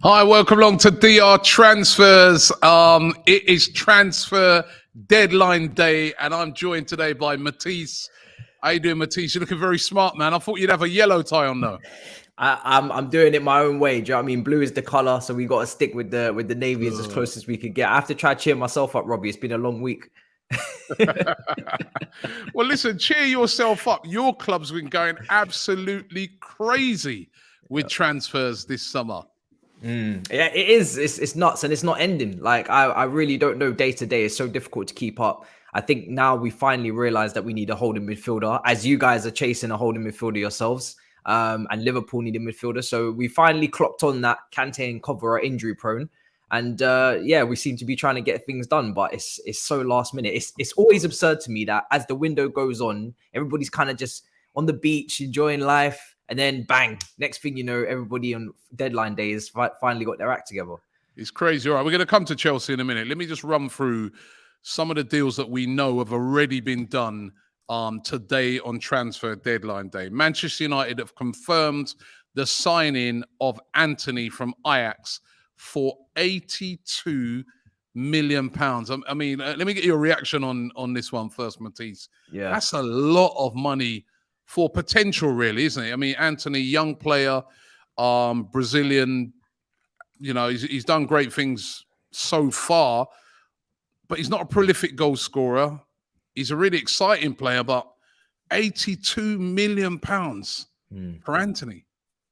Hi, welcome along to DR Transfers. It is transfer deadline day, and I'm joined today by Matisse. How you doing, Matisse? You're looking very smart, man. I thought you'd have a yellow tie on, though. I'm doing it my own way. Do you know what I mean? Blue is the color, so we got to stick with the navy as close as we could get. I have to try to cheer myself up, Robbie. It's been a long week. Well, listen, cheer yourself up. Your club's been going absolutely crazy with transfers this summer. Yeah, it is. It's nuts, and it's not ending. Like I really don't know day to day. It's so difficult to keep up. I think now we finally realize that we need a holding midfielder, as you guys are chasing a holding midfielder yourselves. And Liverpool need a midfielder. So we finally clocked on that Kante and Cover are injury prone. And yeah, we seem to be trying to get things done, but it's so last minute. It's always absurd to me that as the window goes on, everybody's kind of just on the beach enjoying life. And then bang, next thing you know, everybody on deadline day has finally got their act together. It's crazy. All right, we're going to come to Chelsea in a minute. Let me just run through some of the deals that we know have already been done today on transfer deadline day. Manchester United have confirmed the signing of Antony from Ajax for £82 million. I mean, let me get your reaction on this one first, Matisse. Yeah, that's a lot of money for potential, really, isn't it? I mean, Antony, young player, Brazilian, you know, he's done great things so far, but he's not a prolific goal scorer. He's a really exciting player, but £82 million for Antony.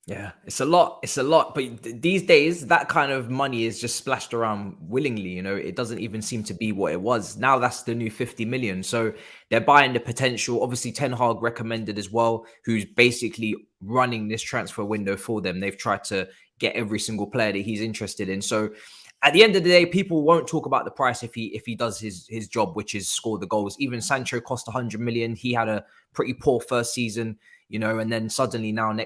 Yeah, it's a lot. It's a lot. But these days, that kind of money is just splashed around willingly. You know, it doesn't even seem to be what it was. Now that's the new 50 million. So they're buying the potential. Obviously, Ten Hag recommended as well, who's basically running this transfer window for them. They've tried to get every single player that he's interested in. So at the end of the day, people won't talk about the price if he does his job, which is score the goals. Even Sancho cost 100 million. He had a pretty poor first season. You know, and then suddenly now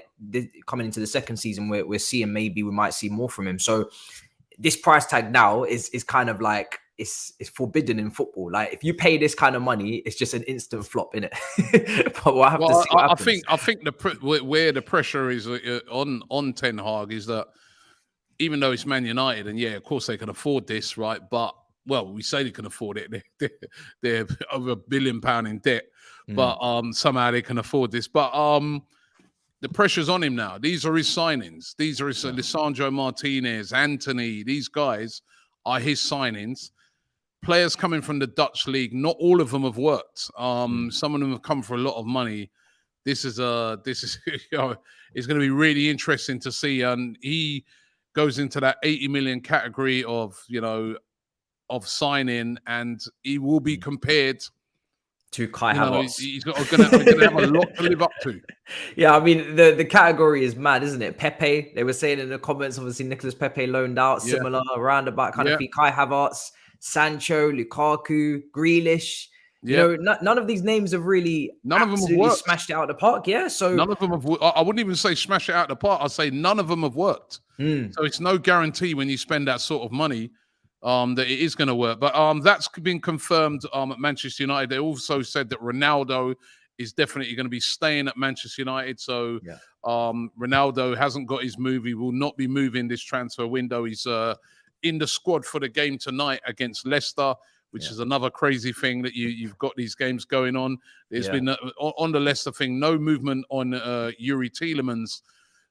coming into the second season, we're seeing maybe we might see more from him. So this price tag now is kind of like it's forbidden in football. Like if you pay this kind of money, it's just an instant flop, innit? But we'll have to see what happens. I think where the pressure is on Ten Hag is that even though it's Man United, and yeah, of course they can afford this, right? But well, we say they can afford it. They're over £1 billion in debt. But somehow they can afford this. But the pressure's on him now. These are his signings. These are his Lisandro Martinez, Antony. These guys are his signings. Players coming from the Dutch league. Not all of them have worked. Some of them have come for a lot of money. This is you know, it's going to be really interesting to see. And he goes into that 80 million category of, you know, of signing, and he will be compared to Kai Havertz. He's going to have a lot to live up to. Yeah, I mean, the category is mad, isn't it? Pepe, they were saying in the comments, obviously, Nicolas Pepe loaned out, similar, roundabout kind of fee. Kai Havertz, Sancho, Lukaku, Grealish. You know, none of these names have really smashed it out of the park. Yeah, so none of them have. I wouldn't even say smash it out of the park. I'd say none of them have worked. So it's no guarantee when you spend that sort of money that it is going to work. But that's been confirmed at Manchester United. They also said that Ronaldo is definitely going to be staying at Manchester United. So Ronaldo hasn't got his move. He will not be moving this transfer window. He's in the squad for the game tonight against Leicester, which is another crazy thing that you've got these games going on. There's been, on the Leicester thing, no movement on Yuri Tielemans,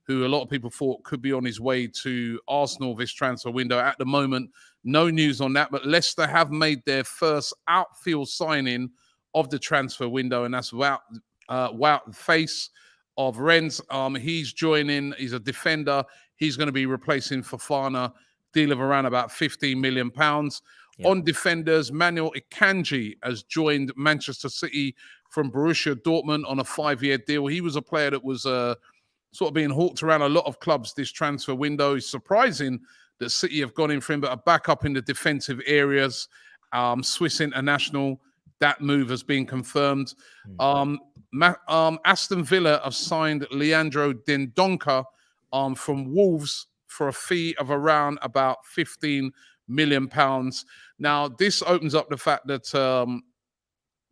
who a lot of people thought could be on his way to Arsenal this transfer window. At the moment, no news on that, but Leicester have made their first outfield signing of the transfer window, and that's Wout Face of Rennes. He's joining. He's a defender. He's going to be replacing Fofana, deal of around about £15 million. On defenders, Manuel Akanji has joined Manchester City from Borussia Dortmund on a 5-year deal. He was a player that was sort of being hawked around a lot of clubs this transfer window. It's surprising that City have gone in for him, but a backup in the defensive areas. Swiss international, that move has been confirmed. Aston Villa have signed Leandro Dendoncker from Wolves for a fee of around about £15 million. Now, this opens up the fact that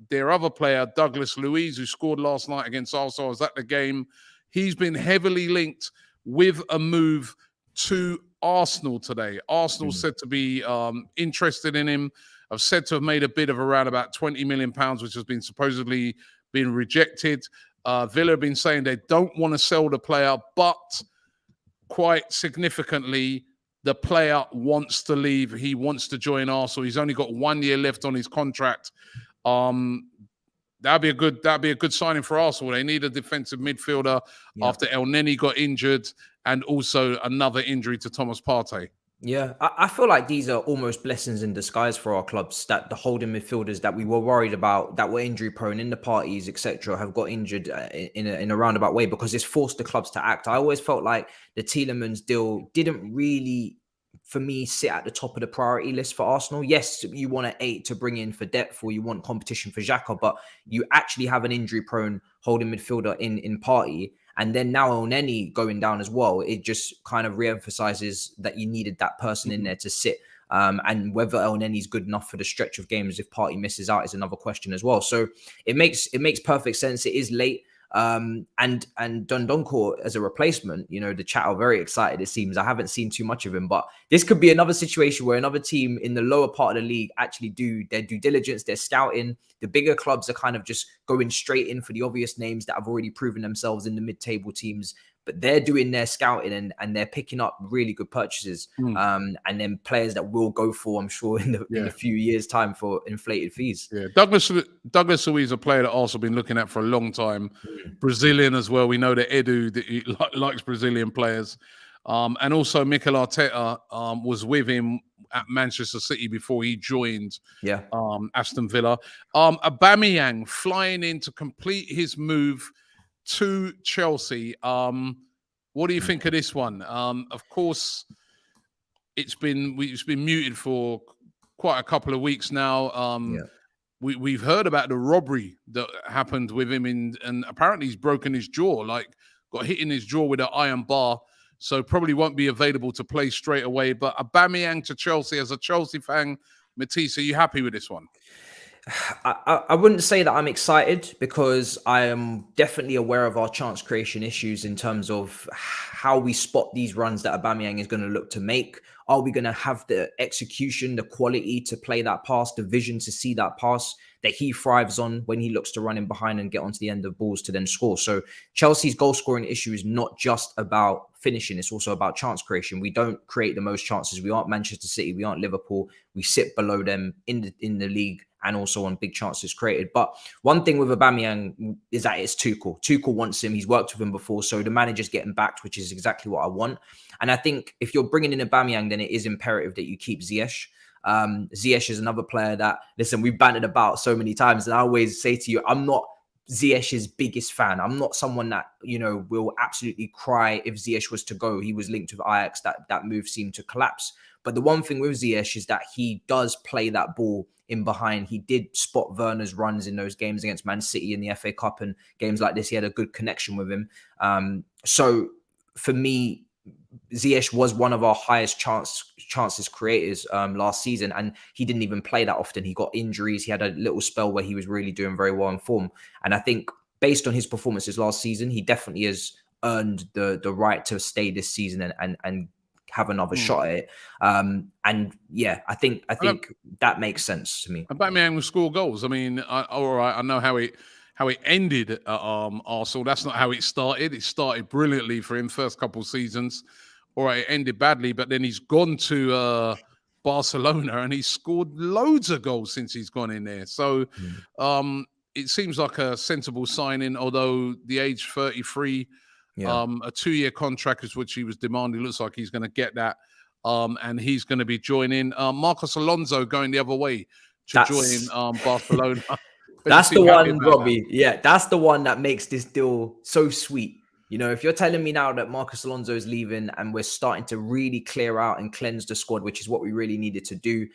their other player, Douglas Luiz, who scored last night against Arsenal, was at the game. He's been heavily linked with a move to Arsenal today. Arsenal said to be interested in him. I've said to have made a bid of around about £20 million, which has been supposedly been rejected. Villa have been saying they don't want to sell the player, but quite significantly, the player wants to leave. He wants to join Arsenal. He's only got 1 year left on his contract. That'd be a good signing for Arsenal. They need a defensive midfielder after El Neni got injured, and also another injury to Thomas Partey. Yeah, I feel like these are almost blessings in disguise for our clubs, that the holding midfielders that we were worried about, that were injury prone in the parties, etc., have got injured in a roundabout way, because it's forced the clubs to act. I always felt like the Tielemans deal didn't really, for me, sit at the top of the priority list for Arsenal. Yes, you want an 8 to bring in for depth, or you want competition for Xhaka, but you actually have an injury prone holding midfielder in Partey. And then now El Neni going down as well, it just kind of reemphasizes that you needed that person in there to sit. And whether El Neni's good enough for the stretch of games if Partey misses out is another question as well. So it makes perfect sense. It is late. And Dundonko as a replacement, the chat are very excited, it seems. I haven't seen too much of him, but this could be another situation where another team in the lower part of the league actually do their due diligence, their scouting. The bigger clubs are kind of just going straight in for the obvious names that have already proven themselves in the mid-table teams, but they're doing their scouting and they're picking up really good purchases, and then players that will go for, I'm sure, in a few years' time for inflated fees. Yeah, Douglas Luiz, a player that Arsenal been looking at for a long time, Brazilian as well. We know that Edu likes Brazilian players, and also Mikel Arteta was with him at Manchester City before he joined Aston Villa. Aubameyang flying in to complete his move to Chelsea. What do you think of this one? Of course, it's been muted for quite a couple of weeks now. We've heard about the robbery that happened with him, and apparently he's broken his jaw, got hit in his jaw with an iron bar. So probably won't be available to play straight away. But Aubameyang to Chelsea, as a Chelsea fan, Matisse, are you happy with this one? I wouldn't say that I'm excited, because I am definitely aware of our chance creation issues in terms of how we spot these runs that Aubameyang is going to look to make. Are we going to have the execution, the quality to play that pass, the vision to see that pass that he thrives on when he looks to run in behind and get onto the end of balls to then score? So Chelsea's goal scoring issue is not just about finishing, it's also about chance creation. We don't create the most chances. We aren't Manchester City, we aren't Liverpool. We sit below them in the league, and also on big chances created. But one thing with Aubameyang is that it's Tuchel. Tuchel wants him. He's worked with him before, so the manager's getting backed, which is exactly what I want. And I think if you're bringing in Aubameyang, then it is imperative that you keep Ziyech. Ziyech is another player that, listen, we've bantered about so many times, and I always say to you, I'm not Ziyech's biggest fan. I'm not someone that, will absolutely cry if Ziyech was to go. He was linked with Ajax. That move seemed to collapse. But the one thing with Ziyech is that he does play that ball in behind. He did spot Werner's runs in those games against Man City in the FA Cup and games like this. He had a good connection with him. So for me, Ziyech was one of our highest chances creators last season, and he didn't even play that often. He got injuries. He had a little spell where he was really doing very well in form. And I think based on his performances last season, he definitely has earned the right to stay this season and have another shot at it. And yeah, I think that makes sense to me. Aubameyang will score goals. I mean, all right, I know how it ended at Arsenal. That's not how it started. It started brilliantly for him first couple of seasons. All right, it ended badly, but then he's gone to Barcelona and he's scored loads of goals since he's gone in there. So it seems like a sensible signing, although the age 33, a 2-year contract is which he was demanding. Looks like he's going to get that. And he's going to be joining Marcos Alonso going the other way to join Barcelona. That's the one, Robbie. Yeah, that's the one that makes this deal so sweet. If you're telling me now that Marcos Alonso is leaving and we're starting to really clear out and cleanse the squad, which is what we really needed to do,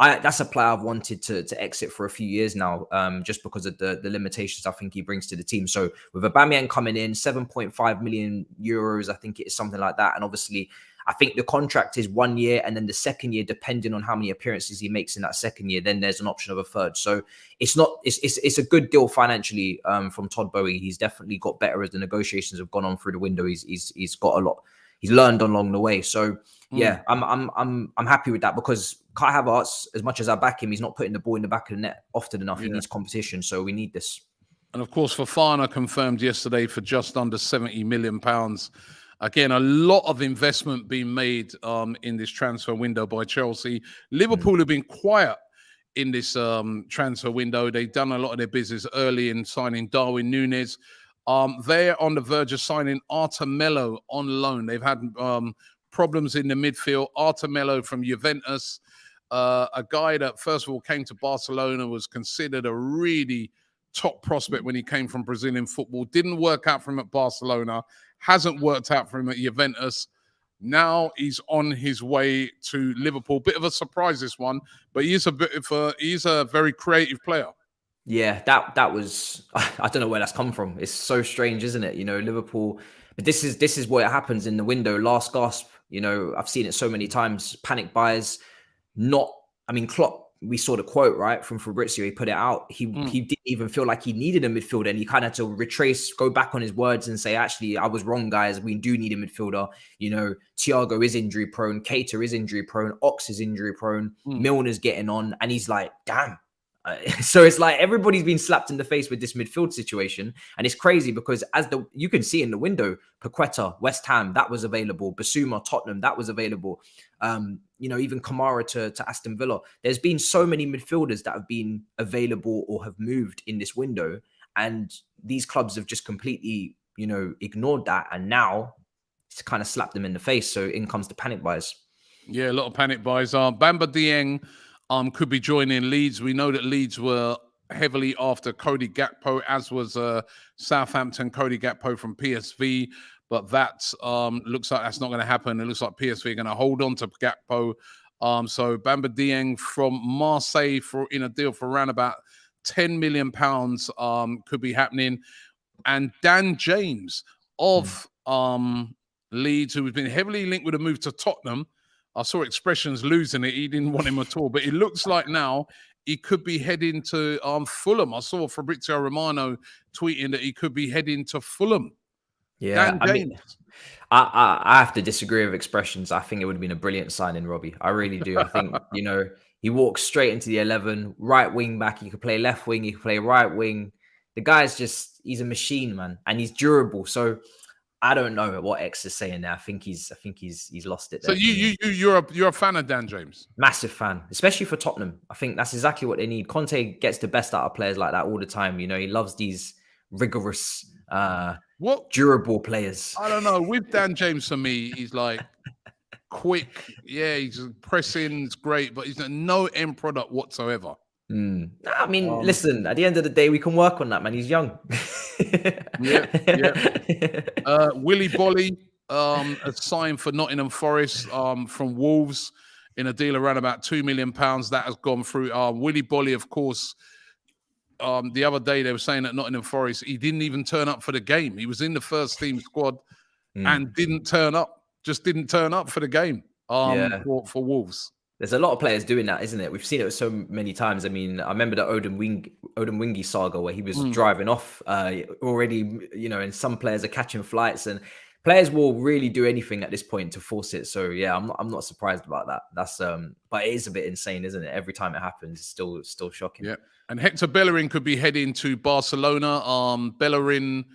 that's a player I've wanted to exit for a few years now, just because of the limitations I think he brings to the team. So with Aubameyang coming in, 7.5 million euros, I think it is something like that. And obviously, I think the contract is 1 year, and then the second year, depending on how many appearances he makes in that second year, then there's an option of a third. So it's a good deal financially from Todd Boehly. He's definitely got better as the negotiations have gone on through the window. He's got a lot. he's learned along the way. So yeah, I'm happy with that, because Kai Havertz, as much as I back him, he's not putting the ball in the back of the net often enough. He needs competition, so we need this. And of course, Fofana confirmed yesterday for just under £70 million. Again, a lot of investment being made in this transfer window by Chelsea. Liverpool have been quiet in this transfer window. They've done a lot of their business early in signing Darwin Núñez. They're on the verge of signing Artur Melo on loan. They've had problems in the midfield. Artur Melo from Juventus, a guy that first of all came to Barcelona, was considered a really top prospect when he came from Brazilian football. Didn't work out for him at Barcelona. Hasn't worked out for him at Juventus. Now he's on his way to Liverpool. Bit of a surprise, this one, but he's a very creative player. Yeah, that was, I don't know where that's come from. It's so strange, isn't it? You know, Liverpool, but this is what happens in the window, last gasp. You know, I've seen it so many times. Panic buys. Klopp, we saw the quote, right, from Fabrizio. He put it out. He didn't even feel like he needed a midfielder, and he kind of had to go back on his words and say, actually, I was wrong, guys. We do need a midfielder. You know, Thiago is injury prone. Keita is injury prone. Ox is injury prone. Milner's getting on. And he's like, damn. So it's like everybody's been slapped in the face with this midfield situation. And it's crazy because you can see in the window, Paqueta, West Ham, that was available. Basuma, Tottenham, that was available. Even Kamara to Aston Villa. There's been so many midfielders that have been available or have moved in this window. And these clubs have just completely, ignored that. And now it's kind of slapped them in the face. So in comes the panic buys. Yeah, a lot of panic buys. Bamba Dieng could be joining Leeds. We know that Leeds were heavily after Cody Gakpo, as was Southampton, Cody Gakpo from PSV. But that looks like that's not going to happen. It looks like PSV are going to hold on to Gakpo. So Bamba Dieng from Marseille in a deal for around about £10 million could be happening. And Dan James of Leeds, who has been heavily linked with a move to Tottenham. I saw Expressions losing it. He didn't want him at all. But it looks like now he could be heading to Fulham. I saw Fabrizio Romano tweeting that he could be heading to Fulham. Yeah, I have to disagree with Expressions. I think it would have been a brilliant signing, Robbie. I really do. I think, he walks straight into the 11, right wing back. He could play left wing. He could play right wing. The guy's he's a machine, man. And he's durable. So I don't know what X is saying there. I think he's lost it there. So you're a fan of Dan James? Massive fan, especially for Tottenham. I think that's exactly what they need. Conte gets the best out of players like that all the time. He loves these rigorous, durable players. I don't know. With Dan James, for me, he's like quick. Yeah, he's pressing. It's great, but he's no end product whatsoever. I mean, listen, at the end of the day, we can work on that, man. He's young. Yeah. Willy Bolly has signed for Nottingham Forest from Wolves in a deal around about £2 million. That has gone through. Willy Bolly, of course, the other day they were saying at Nottingham Forest, he didn't even turn up for the game. He was in the first team squad and didn't turn up. Just didn't turn up for the game for Wolves. There's a lot of players doing that, isn't it? We've seen it so many times. I mean, I remember the Odin Wingy saga where he was driving off already, and some players are catching flights, and players will really do anything at this point to force it. So yeah, I'm not surprised about that. That's but it is a bit insane, isn't it? Every time it happens, it's still shocking. Yeah. And Hector Bellerin could be heading to Barcelona. Bellerin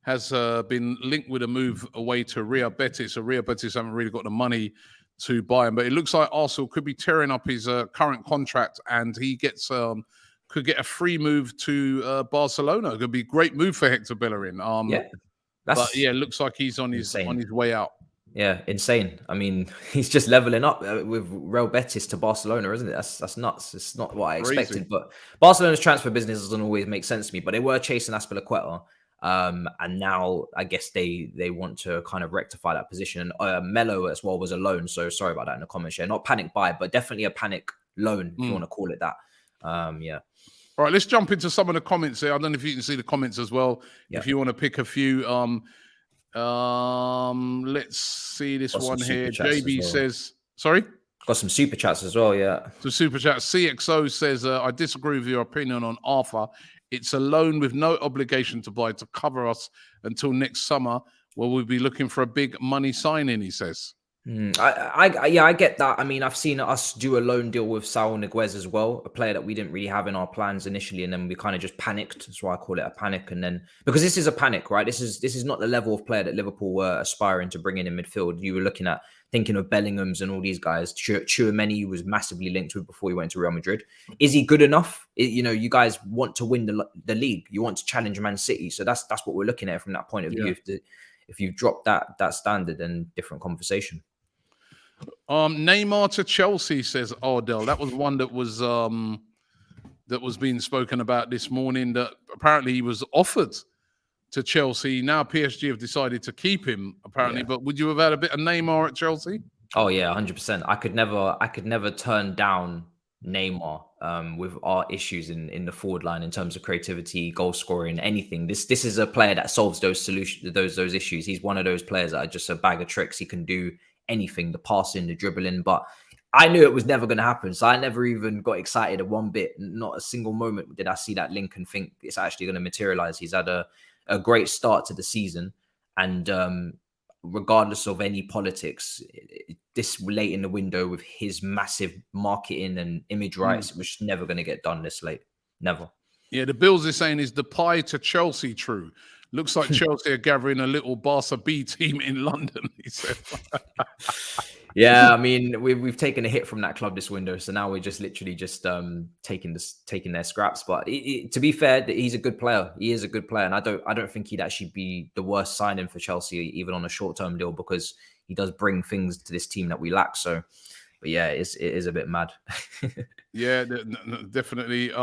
has been linked with a move away to Real Betis. So Real Betis haven't really got the money to buy him, but it looks like Arsenal could be tearing up his current contract, and he could get a free move to Barcelona. It could be a great move for Hector Bellerin. It looks like he's on his way out. Yeah, insane. I mean, he's just leveling up with Real Betis to Barcelona, isn't it? That's nuts. It's not what I expected. But Barcelona's transfer business doesn't always make sense to me. But they were chasing Azpilicueta. And now I guess they want to kind of rectify that position. And Melo as well was a loan. So sorry about that in the comments share. Not panic buy, but definitely a panic loan, if you want to call it that. Yeah. All right, let's jump into some of the comments here. I don't know if you can see the comments as well. Yeah. If you want to pick a few. Let's see this one here. JB says, sorry? Got some super chats as well, yeah. Some super chats. CXO says, I disagree with your opinion on Arthur. It's a loan with no obligation to buy to cover us until next summer will we be looking for a big money signing, he says. I get that. I mean, I've seen us do a loan deal with Saul Niguez as well, a player that we didn't really have in our plans initially, and then we kind of just panicked. That's why I call it a panic. And then because this is a panic, right? This is not the level of player that Liverpool were aspiring to bring in midfield. You were looking at thinking of Bellingham's and all these guys. Tchouameni was massively linked with before he went to Real Madrid. Is he good enough? You guys want to win the league. You want to challenge Man City. So that's what we're looking at from that point of view. If you drop that standard, then different conversation. Neymar to Chelsea, says Ardell. That was one that was being spoken about this morning, that apparently he was offered to Chelsea. Now PSG have decided to keep him, apparently. Yeah. But would you have had a bit of Neymar at Chelsea? Oh yeah, 100%. I could never turn down Neymar with our issues in the forward line in terms of creativity, goal scoring, anything. This is a player that solves those solutions, those issues. He's one of those players that are just a bag of tricks. He can do anything, the passing, the dribbling, but I knew it was never going to happen. So I never even got excited at one bit. Not a single moment did I see that link and think it's actually going to materialize. He's had a great start to the season. And regardless of any politics, this late in the window with his massive marketing and image rights, it was never going to get done this late. Never. Yeah, the Bills are saying, is Depay to Chelsea true? Looks like Chelsea are gathering a little Barca B team in London, he said. Yeah, I mean, we've taken a hit from that club this window, so now we're just literally taking their scraps. But to be fair, he's a good player. He is a good player, and I don't think he'd actually be the worst signing for Chelsea, even on a short-term deal, because he does bring things to this team that we lack. So, but yeah, it is a bit mad. Yeah, definitely.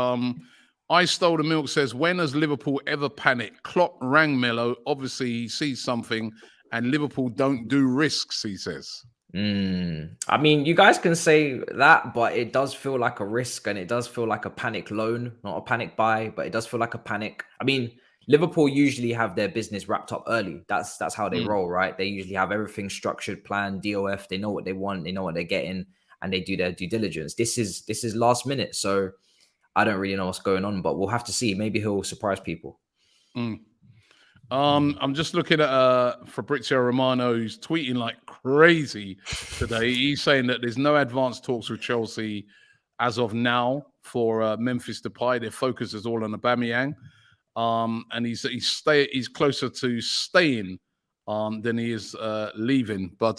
I Stole the Milk says, when has Liverpool ever panicked? Klopp rang Melo. Obviously, he sees something, and Liverpool don't do risks, he says. I mean, you guys can say that, but it does feel like a risk, and it does feel like a panic loan, not a panic buy, but it does feel like a panic. I mean, Liverpool usually have their business wrapped up early. That's how they roll, right? They usually have everything structured, planned, DOF. They know what they want, they know what they're getting, and they do their due diligence. This is last minute, so I don't really know what's going on, but we'll have to see. Maybe he'll surprise people. I'm just looking at Fabrizio Romano, who's tweeting like crazy today. He's saying that there's no advanced talks with Chelsea as of now for Memphis Depay. Their focus is all on Aubameyang, and he's closer to staying than he is leaving. But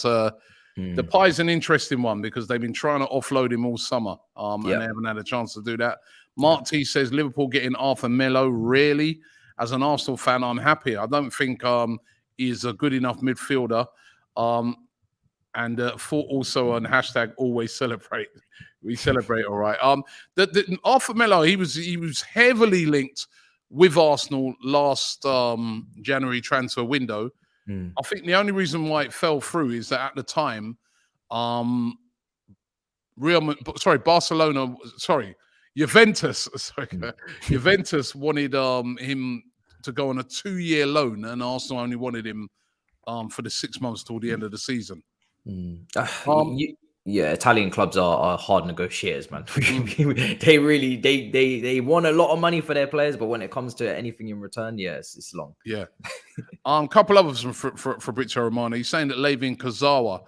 Depay's an interesting one because they've been trying to offload him all summer, and they haven't had a chance to do that. Mark T says Liverpool getting Arthur Melo, really? As an Arsenal fan, I'm happy. I don't think he's a good enough midfielder. And for also on hashtag always celebrate. We celebrate, all right. The Arthur Melo, he was heavily linked with Arsenal last January transfer window. I think the only reason why it fell through is that at the time, Juventus wanted him to go on a 2-year loan, and Arsenal only wanted him for the 6 months till the end of the season. Italian clubs are hard negotiators, man. They really they want a lot of money for their players, but when it comes to anything in return, it's long. Yeah. A couple others from Fabrizio Romano. He's saying that Layvin Kurzawa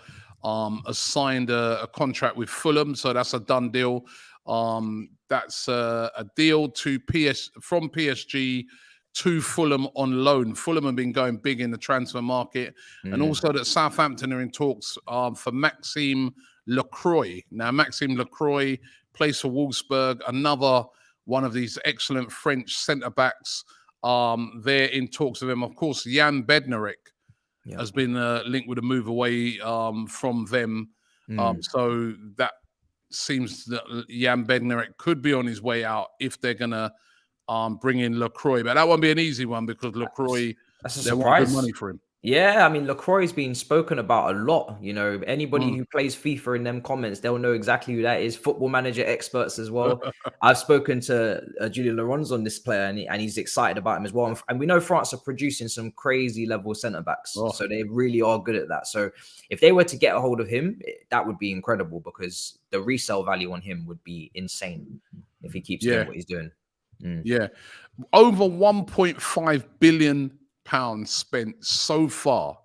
has signed a contract with Fulham, so that's a done deal. That's a deal from PSG to Fulham on loan. Fulham have been going big in the transfer market, and also that Southampton are in talks for Maxime Lacroix. Now, Maxime Lacroix plays for Wolfsburg, another one of these excellent French centre-backs. They're in talks with him. Of course, Jan Bednarek has been linked with a move away from them. So that seems that Jan Bednarek could be on his way out if they're going to bring in Lacroix. But that won't be an easy one because Lacroix, that's a they surprise. want good money for him. Yeah, I mean, Lacroix's been spoken about a lot. You know, anybody who plays FIFA in them comments, they'll know exactly who that is. Football Manager experts as well. I've spoken to Julian Laurens on this player, and he's excited about him as well. And we know France are producing some crazy level centre-backs. So they really are good at that. So if they were to get a hold of him, that would be incredible because the resale value on him would be insane if he keeps doing what he's doing. Yeah. Over £1.5 billion spent so far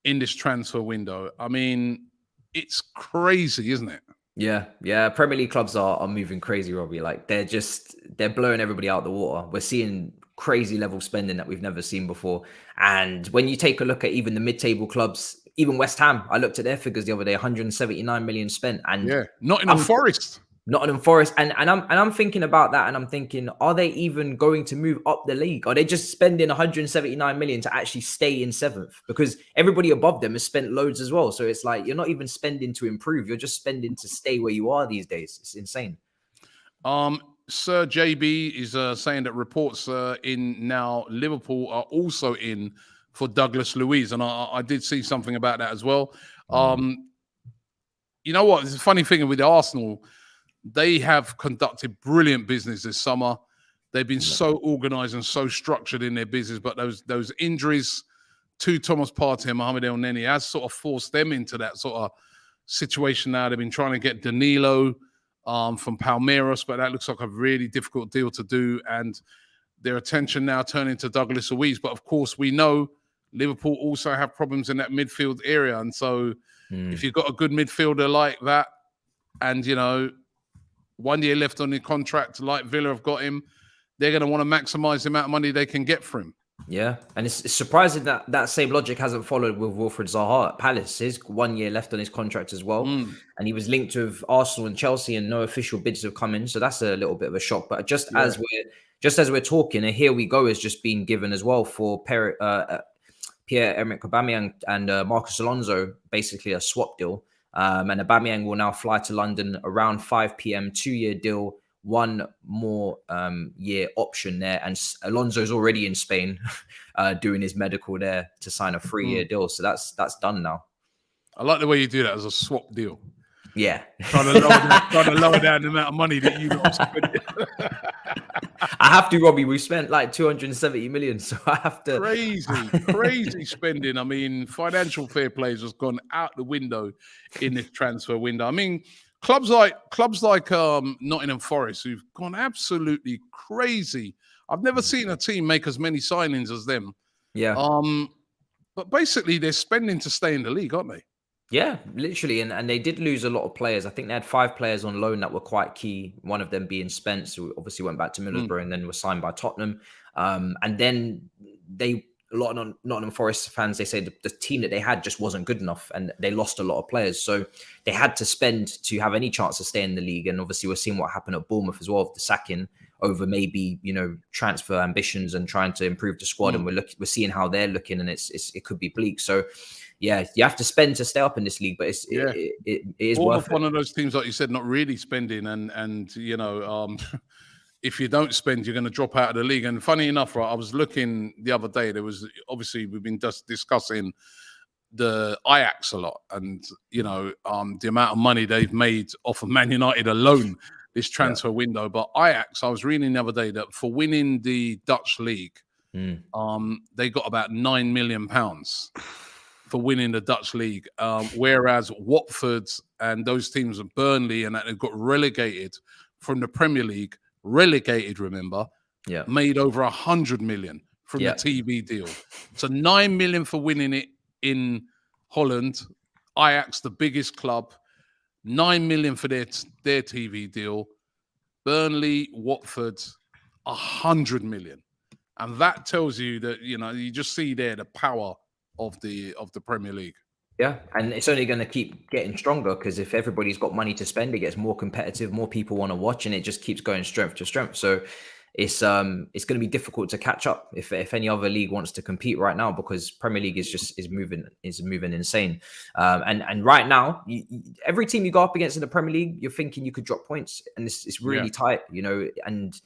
in this transfer window. I mean, it's crazy, isn't it? Yeah. Premier League clubs are moving crazy, Robbie. Like they're blowing everybody out the water. We're seeing crazy level spending that we've never seen before. And when you take a look at even the mid-table clubs, even West Ham, I looked at their figures the other day, 179 million spent. And Nottingham Forest. Nottingham Forest, and I'm thinking about that, and I'm thinking, are they even going to move up the league? Are they just spending 179 million to actually stay in 7th? Because everybody above them has spent loads as well. So it's like you're not even spending to improve; you're just spending to stay where you are these days. It's insane. Sir JB is saying that reports in now Liverpool are also in for Douglas Luiz, and I did see something about that as well. You know what? There's a funny thing with Arsenal. They have conducted brilliant business this summer. They've been so organized and so structured in their business, but those injuries to Thomas Partey and Mohamed El Neni has sort of forced them into that sort of situation now. They've been trying to get Danilo from Palmeiras, but that looks like a really difficult deal to do. And their attention now turning to Douglas Luiz. But of course, we know Liverpool also have problems in that midfield area. And so if you've got a good midfielder like that, and, 1 year left on the contract, like Villa have got him, they're going to want to maximize the amount of money they can get for him. Yeah, and it's surprising that same logic hasn't followed with Wilfried Zaha at Palace. His 1 year left on his contract as well. And he was linked with Arsenal and Chelsea, and no official bids have come in. So that's a little bit of a shock. But just as we're talking, and here we go is just being given as well for Pierre-Emerick Aubameyang and Marcus Alonso, basically a swap deal. And Aubameyang will now fly to London around 5 p.m. 2-year deal, 1 more year option there. And Alonso's already in Spain doing his medical there to sign a 3-year deal. So that's done now. I like the way you do that as a swap deal. Yeah. Trying to lower down the amount of money that you got spending. I have to, Robbie. We spent like 270 million, so I have to. Crazy spending. I mean, financial fair play has just gone out the window in this transfer window. I mean, clubs like Nottingham Forest, who've gone absolutely crazy. I've never seen a team make as many signings as them. Yeah. But basically, they're spending to stay in the league, aren't they? Yeah, literally. And they did lose a lot of players. I think they had 5 players on loan that were quite key. One of them being Spence, who obviously went back to Middlesbrough and then was signed by Tottenham. And then a lot of Nottingham Forest fans, they say the team that they had just wasn't good enough and they lost a lot of players. So they had to spend to have any chance to stay in the league. And obviously we're seeing what happened at Bournemouth as well, with the sacking over maybe, transfer ambitions and trying to improve the squad. And we're seeing how they're looking, and it could be bleak. So yeah, you have to spend to stay up in this league, but it is worth it. One of those teams, like you said, not really spending, and if you don't spend, you're going to drop out of the league. And funny enough, right, I was looking the other day. There was we've been just discussing the Ajax a lot, and the amount of money they've made off of Man United alone this transfer window. But Ajax, I was reading the other day that for winning the Dutch league, they got about £9 million. For winning the Dutch league, whereas Watford and those teams of Burnley and that have got relegated from the Premier League, remember, made over 100 million from the TV deal. So 9 million for winning it in Holland. Ajax, the biggest club, 9 million for their TV deal. Burnley, Watford, 100 million, and that tells you that you just see there the power of the Premier League. Yeah, and it's only going to keep getting stronger because if everybody's got money to spend, it gets more competitive, more people want to watch, and it just keeps going strength to strength. So it's going to be difficult to catch up if any other league wants to compete right now, because Premier League is moving insane. And right now, every team you go up against in the Premier League, you're thinking you could drop points, and it's really tight, and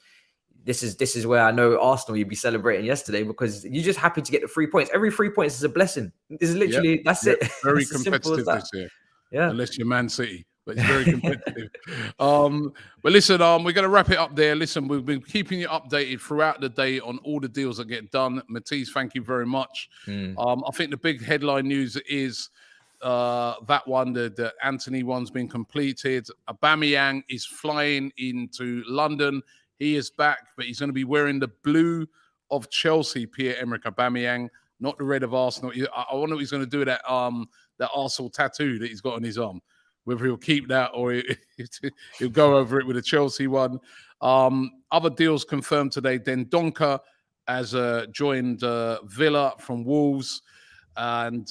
this is where I know Arsenal, you'd be celebrating yesterday because you're just happy to get the 3 points. Every 3 points is a blessing. This is literally, that's it. Very competitive this year. Yeah. Unless you're Man City, but it's very competitive. But listen, we're going to wrap it up there. Listen, we've been keeping you updated throughout the day on all the deals that get done. Matisse, thank you very much. I think the big headline news is that one, the Anthony one's been completed. Aubameyang is flying into London. He is back, but he's going to be wearing the blue of Chelsea, Pierre-Emerick Aubameyang, not the red of Arsenal. I wonder what he's going to do with that Arsenal tattoo that he's got on his arm. Whether he'll keep that or he'll go over it with a Chelsea one. Other deals confirmed today. Dendoncker has joined Villa from Wolves, and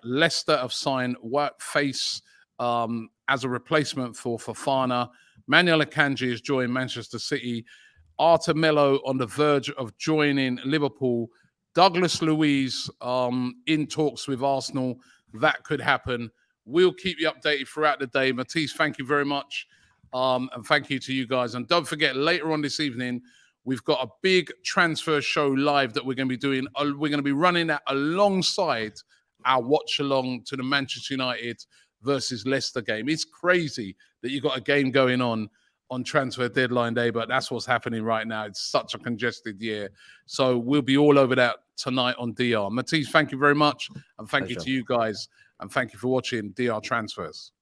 Leicester have signed Whiteface as a replacement for Fofana. Manuel Akanji has joined Manchester City. Artur Melo on the verge of joining Liverpool. Douglas Luiz in talks with Arsenal. That could happen. We'll keep you updated throughout the day. Matisse, thank you very much. And thank you to you guys. And don't forget, later on this evening, we've got a big transfer show live that we're going to be doing. We're going to be running that alongside our watch along to the Manchester United versus Leicester game. It's crazy that you've got a game going on transfer deadline day, but that's what's happening right now. It's such a congested year. So we'll be all over that tonight on DR. Matisse, thank you very much. And thank you to you guys. And thank you for watching DR Transfers.